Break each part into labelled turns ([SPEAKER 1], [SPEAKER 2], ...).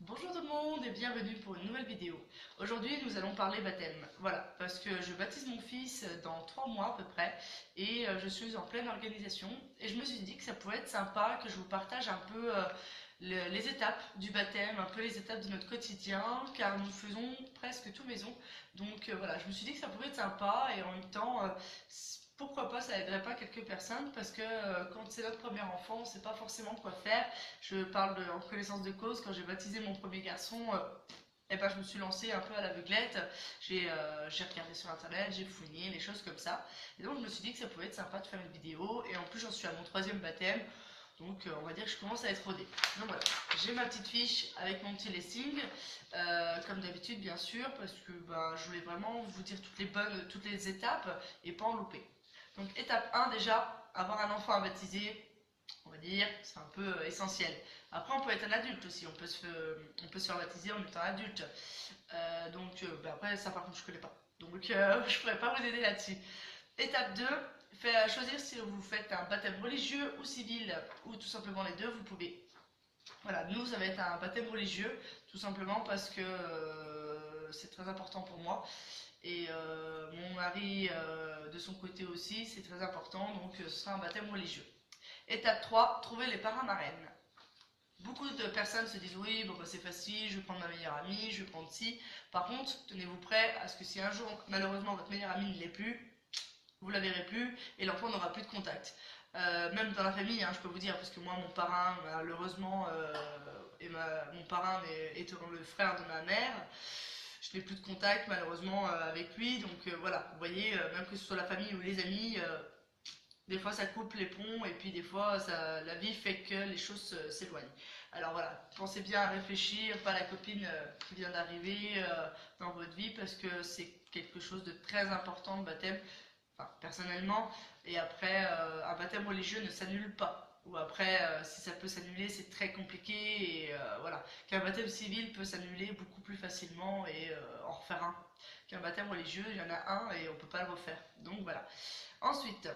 [SPEAKER 1] Bonjour tout le monde et bienvenue pour une nouvelle vidéo. Aujourd'hui nous allons parler baptême. Voilà, parce que je baptise mon fils dans 3 mois à peu près et je suis en pleine organisation et je me suis dit que ça pourrait être sympa que je vous partage un peu les étapes du baptême, un peu les étapes de notre quotidien car nous faisons presque tout maison. Donc voilà, je me suis dit que ça pouvait être sympa et en même temps pourquoi pas, ça aiderait pas quelques personnes parce que quand c'est notre premier enfant, on ne sait pas forcément quoi faire. Je parle en connaissance de cause. Quand j'ai baptisé mon premier garçon, ben, je me suis lancée un peu à l'aveuglette. J'ai regardé sur internet, j'ai fouiné, les choses comme ça. Et donc je me suis dit que ça pouvait être sympa de faire une vidéo. Et en plus, j'en suis à mon 3e baptême. Donc on va dire que je commence à être rodée. Donc voilà, j'ai ma petite fiche avec mon petit listing, comme d'habitude bien sûr, parce que ben, je voulais vraiment vous dire toutes les étapes et pas en louper. Donc étape 1 déjà, avoir un enfant à baptiser, on va dire, c'est un peu essentiel. Après on peut être un adulte aussi, on peut se faire baptiser en étant adulte. Ben après ça par contre je connais pas. Donc je pourrais pas vous aider là-dessus. Étape 2, choisir si vous faites un baptême religieux ou civil, ou tout simplement les deux, vous pouvez. Voilà, nous ça va être un baptême religieux, tout simplement parce que c'est très important pour moi. Et mon mari, de son côté aussi, c'est très important, donc ce sera un baptême religieux. Étape 3, trouver les parrains marraines. Beaucoup de personnes se disent oui, bon bah c'est facile, je vais prendre ma meilleure amie, je vais prendre ci. Par contre, tenez-vous prêts à ce que si un jour, malheureusement, votre meilleure amie ne l'est plus, vous la verrez plus et l'enfant n'aura plus de contact. Même dans la famille, hein, je peux vous dire, parce que moi, mon parrain, malheureusement, mon parrain est le frère de ma mère. Je n'ai plus de contact malheureusement avec lui, donc voilà, vous voyez, même que ce soit la famille ou les amis, des fois ça coupe les ponts et puis des fois la vie fait que les choses s'éloignent. Alors voilà, pensez bien à réfléchir, pas la copine qui vient d'arriver dans votre vie parce que c'est quelque chose de très important le baptême, enfin personnellement, et après un baptême religieux ne s'annule pas. Ou après, si ça peut s'annuler, c'est très compliqué et voilà. Qu'un baptême civil peut s'annuler beaucoup plus facilement et en refaire un. Qu'un baptême religieux, il y en a un et on peut pas le refaire. Donc voilà. Ensuite,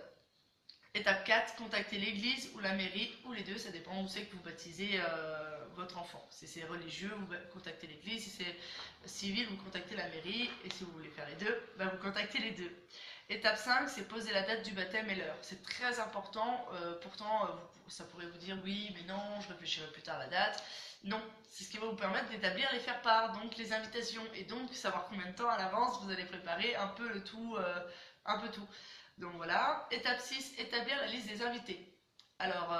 [SPEAKER 1] étape 4, contactez l'église ou la mairie, ou les deux, ça dépend où c'est que vous baptisez votre enfant. Si c'est religieux, vous contactez l'église, si c'est civil, vous contactez la mairie, et si vous voulez faire les deux, ben vous contactez les deux. Étape 5, c'est poser la date du baptême et l'heure. C'est très important, pourtant ça pourrait vous dire oui, mais non, je réfléchirai plus tard à la date. Non, c'est ce qui va vous permettre d'établir les faire-part, donc les invitations, et donc savoir combien de temps à l'avance vous allez préparer un peu le tout, un peu tout. Donc voilà. Étape 6, établir la liste des invités. Alors,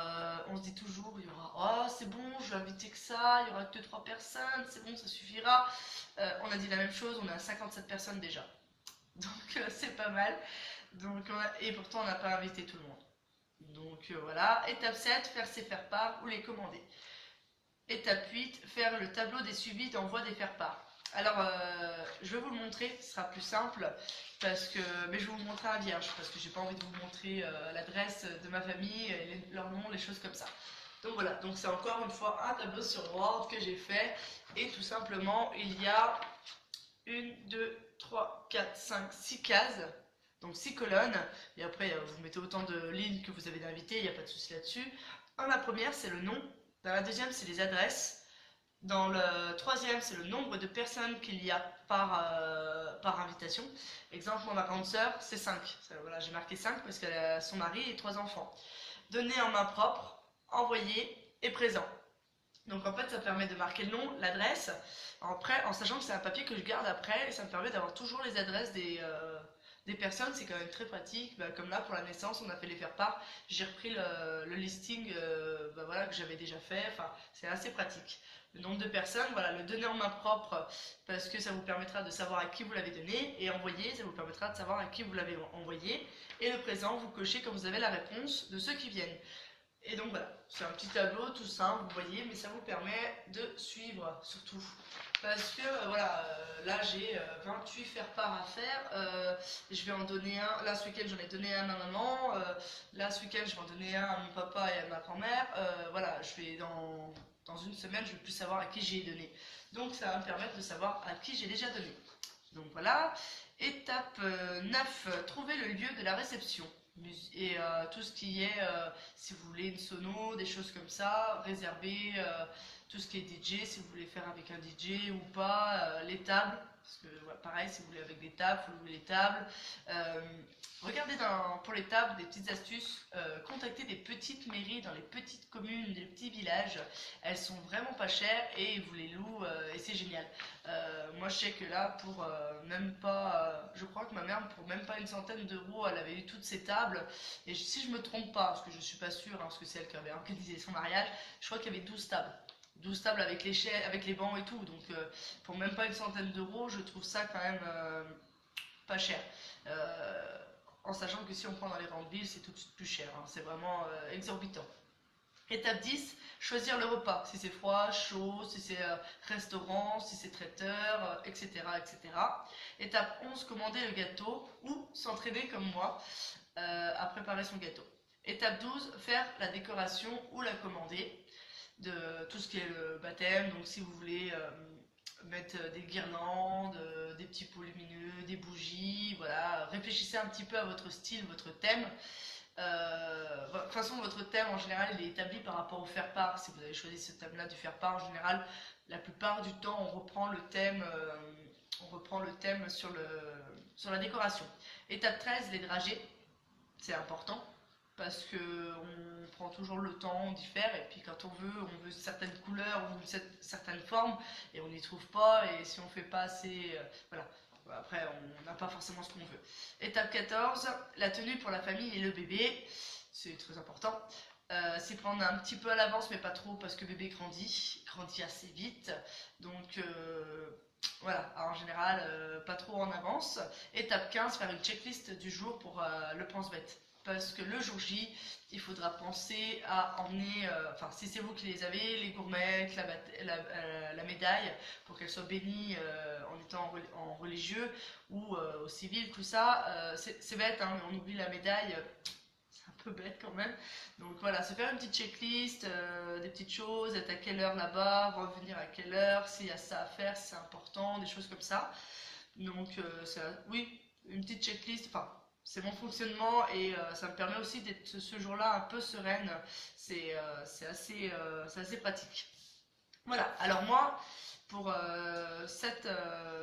[SPEAKER 1] on se dit toujours, il y aura, oh c'est bon, je vais inviter que ça, il y aura que 2-3 personnes, c'est bon, ça suffira. On a dit la même chose, on a 57 personnes déjà. Donc c'est pas mal. Et pourtant, on n'a pas invité tout le monde. Donc voilà. Étape 7, faire ses faire-part ou les commander. Étape 8, faire le tableau des suivis d'envoi des faire-part. Alors, je vais vous le montrer, ce sera plus simple, mais je vais vous montrer un vierge, parce que j'ai pas envie de vous montrer l'adresse de ma famille, leur nom, les choses comme ça. Donc voilà, donc c'est encore une fois un tableau sur Word que j'ai fait, et tout simplement, il y a 1, 2, 3, 4, 5, 6 cases, donc 6 colonnes, et après vous mettez autant de lignes que vous avez d'invités, il n'y a pas de souci là-dessus. Dans la première, c'est le nom, dans la deuxième, c'est les adresses. Dans le troisième, c'est le nombre de personnes qu'il y a par invitation. Exemple, moi, ma grande sœur, c'est 5. Voilà, j'ai marqué 5 parce qu'elle a son mari et 3 enfants. Donner en main propre, envoyer et présent. Donc en fait, ça permet de marquer le nom, l'adresse, après, en sachant que c'est un papier que je garde après, et ça me permet d'avoir toujours les adresses des personnes, c'est quand même très pratique. Bah, comme là, pour la naissance, on a fait les faire-part, j'ai repris le listing bah, voilà, que j'avais déjà fait, enfin, c'est assez pratique. Le nombre de personnes, voilà, le donner en main propre, parce que ça vous permettra de savoir à qui vous l'avez donné, et envoyer, ça vous permettra de savoir à qui vous l'avez envoyé, et le présent, vous cochez quand vous avez la réponse de ceux qui viennent. Et donc voilà, c'est un petit tableau tout simple, vous voyez, mais ça vous permet de suivre surtout. Parce que voilà, là j'ai 28 faire-part à faire, je vais en donner un, là ce week-end j'en ai donné un à ma maman, là ce week-end je vais en donner un à mon papa et à ma grand-mère, voilà, dans une semaine je vais plus savoir à qui j'ai donné. Donc ça va me permettre de savoir à qui j'ai déjà donné. Donc voilà, étape 9, trouver le lieu de la réception. Et tout ce qui est, si vous voulez une sono, des choses comme ça, réservé tout ce qui est DJ, si vous voulez faire avec un DJ ou pas, les tables, parce que ouais, pareil, si vous voulez avec des tables, il faut louer les tables. Euh, Regardez pour les tables des petites astuces, contactez des petites mairies dans les petites communes, des petits villages, elles sont vraiment pas chères et ils vous les louent et c'est génial. Moi je sais que là pour même pas, je crois que ma mère pour même pas une centaine d'euros elle avait eu toutes ces tables et si je me trompe pas, parce que je suis pas sûre, hein, parce que c'est elle qui avait organisé son mariage, je crois qu'il y avait 12 tables. 12 tables avec les chaises, avec les bancs et tout, donc pour même pas une centaine d'euros, je trouve ça quand même pas cher. Euh, En sachant que si on prend dans les grandes villes, c'est tout de suite plus cher, hein, c'est vraiment exorbitant. Étape 10, choisir le repas, si c'est froid, chaud, si c'est restaurant, si c'est traiteur, etc., etc. Étape 11, commander le gâteau ou s'entraîner comme moi à préparer son gâteau. Étape 12, faire la décoration ou la commander de tout ce qui est le baptême, donc si vous voulez mettre des guirlandes, des petits pots lumineux, des bougies, voilà, réfléchissez un petit peu à votre style, votre thème. De toute façon, votre thème en général il est établi par rapport au faire-part. Si vous avez choisi ce thème-là du faire-part, en général, la plupart du temps, on reprend le thème sur la décoration. Étape 13, les dragées, c'est important parce que on prend toujours le temps, on diffère et puis quand on veut certaines couleurs ou certaines formes et on n'y trouve pas et si on fait pas assez, voilà. Après, on n'a pas forcément ce qu'on veut. Étape 14, la tenue pour la famille et le bébé, c'est très important. S'y prendre un petit peu à l'avance, mais pas trop, parce que bébé grandit assez vite. Donc voilà, en général, pas trop en avance. Étape 15, faire une checklist du jour pour le pense-bête. Parce que le jour J, il faudra penser à emmener, enfin si c'est vous qui les avez, les gourmettes, la médaille, pour qu'elle soit bénie en étant en religieux ou au civil, tout ça. C'est bête, hein, mais on oublie la médaille, c'est un peu bête quand même. Donc voilà, se faire une petite checklist, des petites choses, être à quelle heure là-bas, revenir à quelle heure, s'il y a ça à faire, si c'est important, des choses comme ça. Donc oui, une petite checklist, enfin c'est mon fonctionnement et ça me permet aussi d'être ce jour-là un peu sereine. C'est assez pratique. Voilà, alors moi, pour cette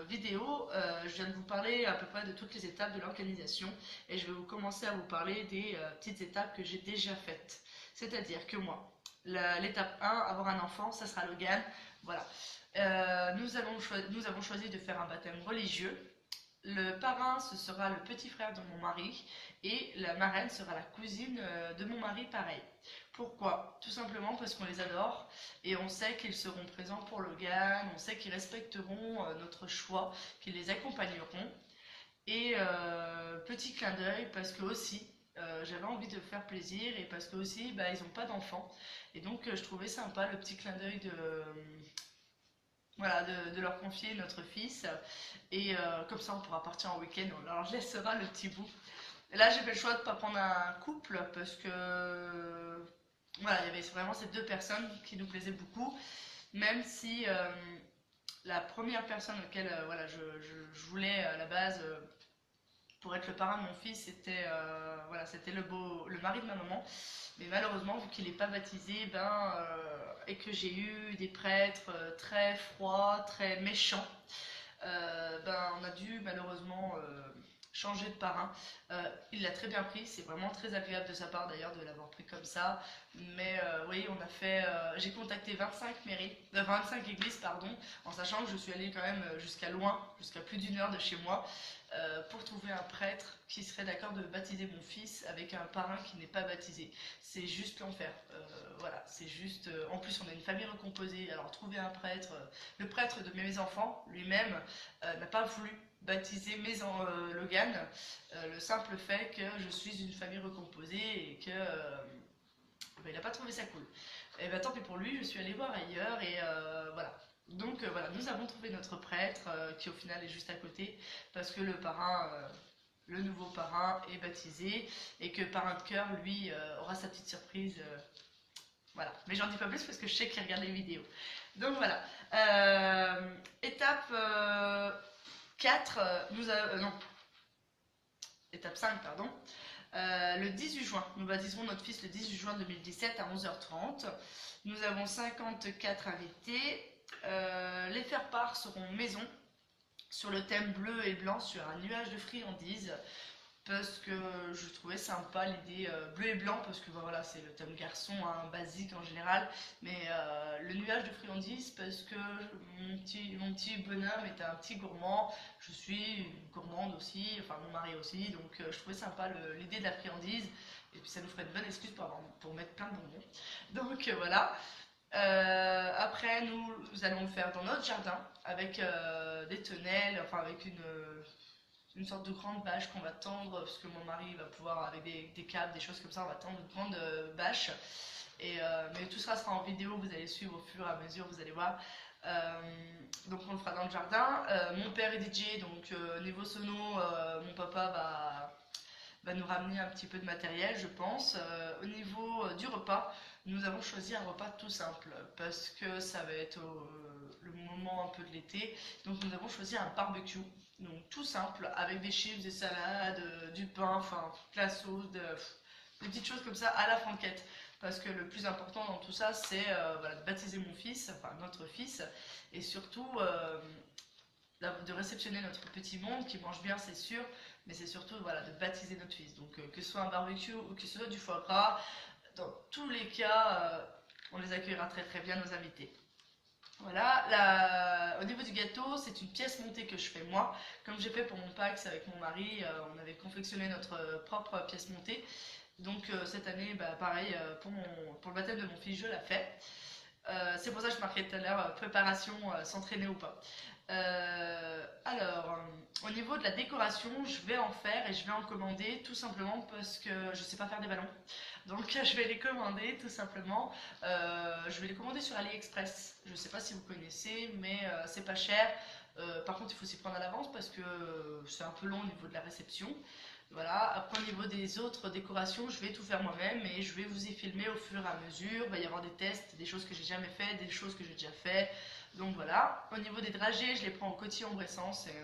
[SPEAKER 1] vidéo, je viens de vous parler à peu près de toutes les étapes de l'organisation et je vais commencer à vous parler des petites étapes que j'ai déjà faites. C'est-à-dire que moi, l'étape 1, avoir un enfant, ça sera Logan. Voilà. Nous avons choisi de faire un baptême religieux. Le parrain, ce sera le petit frère de mon mari et la marraine sera la cousine de mon mari, pareil. Pourquoi? Tout simplement parce qu'on les adore et on sait qu'ils seront présents pour Logan, on sait qu'ils respecteront notre choix, qu'ils les accompagneront. Et petit clin d'œil parce que aussi j'avais envie de faire plaisir et parce que aussi bah, ils n'ont pas d'enfants et donc je trouvais sympa le petit clin d'œil voilà, de leur confier notre fils. Et comme ça, on pourra partir en week-end, on leur laissera le petit bout. Et là, j'ai fait le choix de ne pas prendre un couple parce que voilà, il y avait vraiment ces deux personnes qui nous plaisaient beaucoup. Même si la première personne auquel voilà, je voulais à la base pour être le parrain de mon fils, c'était voilà, c'était le mari de ma maman. Mais malheureusement, vu qu'il n'est pas baptisé, et que j'ai eu des prêtres très froids, très méchants, on a dû malheureusement changer de parrain. Il l'a très bien pris, c'est vraiment très agréable de sa part d'ailleurs de l'avoir pris comme ça. Mais oui, on a fait. J'ai contacté 25 mairies, 25 églises, pardon, en sachant que je suis allée quand même jusqu'à loin, jusqu'à plus d'une heure de chez moi, pour trouver un prêtre qui serait d'accord de baptiser mon fils avec un parrain qui n'est pas baptisé. C'est juste l'enfer. Voilà, c'est juste. En plus, on a une famille recomposée. Alors, trouver un prêtre, le prêtre de mes enfants lui-même n'a pas voulu baptiser Logan. Le simple fait que je suis une famille recomposée et que il n'a pas trouvé ça cool. Et tant pis pour lui, je suis allée voir ailleurs et voilà. Donc voilà, nous avons trouvé notre prêtre qui au final est juste à côté parce que le parrain, le nouveau parrain est baptisé et que parrain de cœur, lui, aura sa petite surprise. Voilà, mais j'en dis pas plus parce que je sais qu'il regarde les vidéos. Donc voilà. Étape 4, non, étape 5, pardon. Le 18 juin. Nous baptiserons notre fils le 18 juin 2017 à 11h30. Nous avons 54 invités. Les faire-part seront maison, sur le thème bleu et blanc, sur un nuage de friandises, parce que je trouvais sympa l'idée bleu et blanc, parce que voilà, c'est le thème garçon, hein, basique en général, mais le nuage de friandises, parce que mon petit bonhomme est un petit gourmand, je suis gourmande aussi, enfin mon mari aussi, donc je trouvais sympa l'idée de la friandise, et puis ça nous ferait une bonne excuse pour mettre plein de bonbons. Donc voilà. Après, nous allons le faire dans notre jardin avec des tonnelles, enfin avec une sorte de grande bâche qu'on va tendre, parce que mon mari va pouvoir, avec des câbles, des choses comme ça, on va tendre une grande bâche. Mais tout ça sera en vidéo, vous allez suivre au fur et à mesure, vous allez voir. Donc on le fera dans le jardin. Mon père est DJ, donc niveau sono, mon papa va nous ramener un petit peu de matériel, je pense. Au niveau du repas, nous avons choisi un repas tout simple parce que ça va être le moment un peu de l'été. Donc nous avons choisi un barbecue, donc tout simple, avec des chips, des salades, du pain, enfin de la sauce, des petites choses comme ça à la franquette. Parce que le plus important dans tout ça, c'est voilà, de baptiser mon fils, enfin notre fils, et surtout de réceptionner notre petit monde qui mange bien, c'est sûr, mais c'est surtout voilà, de baptiser notre fils. Donc que ce soit un barbecue ou que ce soit du foie gras, dans tous les cas, on les accueillera très très bien, nos invités. Voilà, au niveau du gâteau, c'est une pièce montée que je fais moi. Comme j'ai fait pour mon Pax avec mon mari, on avait confectionné notre propre pièce montée. Donc cette année, bah, pareil, pour le baptême de mon fils, je l'ai fait. C'est pour ça que je marquais tout à l'heure préparation, s'entraîner ou pas. Au niveau de la décoration, je vais en faire et je vais en commander tout simplement parce que je sais pas faire des ballons. Donc je vais les commander tout simplement. Je vais les commander sur AliExpress. Je sais pas si vous connaissez, mais c'est pas cher. Par contre, il faut s'y prendre à l'avance parce que c'est un peu long au niveau de la réception. Voilà, après au niveau des autres décorations, je vais tout faire moi-même et je vais vous y filmer au fur et à mesure. Il va y avoir des tests, des choses que j'ai jamais fait, des choses que j'ai déjà fait. Donc voilà. Au niveau des dragées, je les prends au Coty-en-Bressan, c'est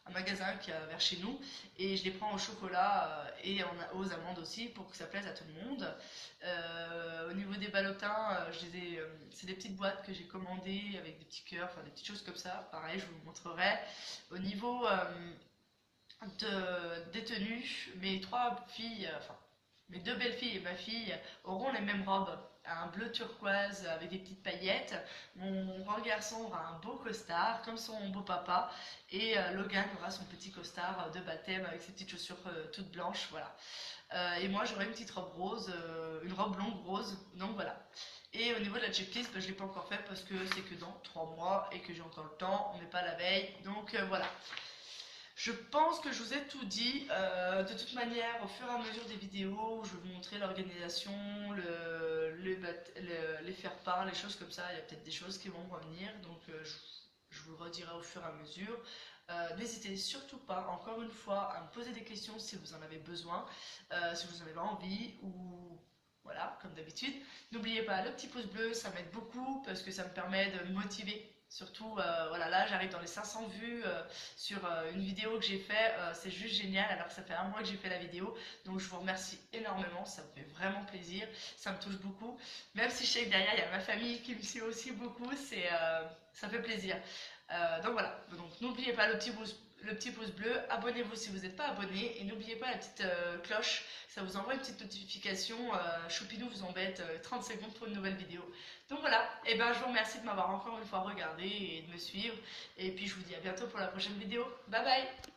[SPEAKER 1] un magasin qui est vers chez nous, et je les prends au chocolat et aux amandes aussi pour que ça plaise à tout le monde. Au niveau des ballotins, c'est des petites boîtes que j'ai commandées avec des petits cœurs, enfin des petites choses comme ça. Pareil, je vous montrerai. Au niveau des tenues, mes trois filles, enfin mes deux belles filles et ma fille auront les mêmes robes, un bleu turquoise avec des petites paillettes. Mon grand garçon aura un beau costard comme son beau papa, et Logan aura son petit costard de baptême avec ses petites chaussures toutes blanches, voilà. Et moi j'aurai une petite robe rose, une robe longue rose, donc voilà. Et au niveau de la checklist, bah, je ne l'ai pas encore fait parce que c'est que dans 3 mois et que j'ai encore le temps, on n'est pas la veille, donc voilà. Je pense que je vous ai tout dit. De toute manière, au fur et à mesure des vidéos, je vais vous montrer l'organisation, les faire-part, les choses comme ça. Il y a peut-être des choses qui vont revenir, donc je vous le redirai au fur et à mesure. N'hésitez surtout pas, encore une fois, à me poser des questions si vous en avez besoin, si vous en avez envie, ou voilà, comme d'habitude. N'oubliez pas le petit pouce bleu, ça m'aide beaucoup parce que ça me permet de me motiver. Surtout, voilà, là j'arrive dans les 500 vues sur une vidéo que j'ai fait, c'est juste génial alors que ça fait un mois que j'ai fait la vidéo, donc je vous remercie énormément, ça me fait vraiment plaisir, ça me touche beaucoup, même si je sais que derrière il y a ma famille qui me suit aussi beaucoup, ça fait plaisir. Donc voilà, donc n'oubliez pas le petit pouce bleu, abonnez-vous si vous n'êtes pas abonné, et n'oubliez pas la petite cloche, ça vous envoie une petite notification, Choupinou vous embête 30 secondes pour une nouvelle vidéo. Donc voilà, et ben je vous remercie de m'avoir encore une fois regardé et de me suivre, et puis je vous dis à bientôt pour la prochaine vidéo, bye bye.